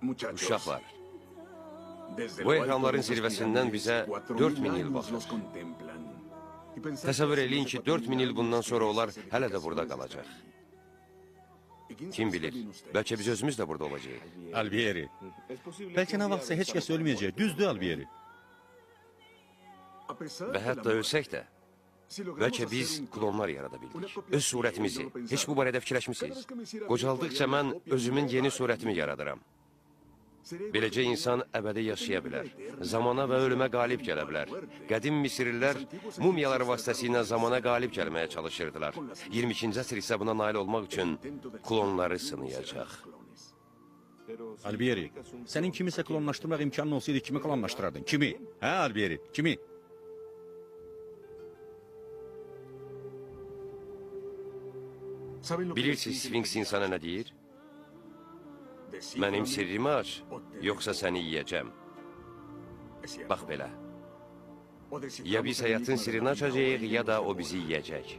Uşaqlar, bu ehramların zirvəsindən bizə 4000 il baxır. Təsəvvür eləyin ki, 4000 il bundan sonra onlar hələ də burada qalacaq. Kim bilir, bəlkə biz özümüz də burada olacaq. Albieri. Bəlkə nə vaxtsa heç kəs ölməyəcək. Düzdür Albieri. Və hətta ölsək də, bəlkə biz klonlar yarada bildik. Öz surətimizi. Heç bu barədə fikirləşmişsiniz? Qocaldıqca mən özümün yeni surətimi yaradıram. Beləcə insan əbədi yaşaya bilər. Zamana və ölümə qalib gələ bilər. Qədim Misirlilər mumyalar vasitəsilə zamana qalib gəlməyə çalışırdılar. 22-ci əsr isə buna nail olmaq üçün klonları sınayacaq. Albieri, sənin kimisə klonlaşdırmaq imkanın olsaydı kimi klonlaşdırardın? Kimi? Hə Albieri, kimi? Bilirsiniz Sfinks insana nə deyir? Mənim sirrimi aç, yoxsa səni yiyəcəm. Bax belə. Ya biz həyatın sirrini açacağıq, ya da o bizi yiyəcək.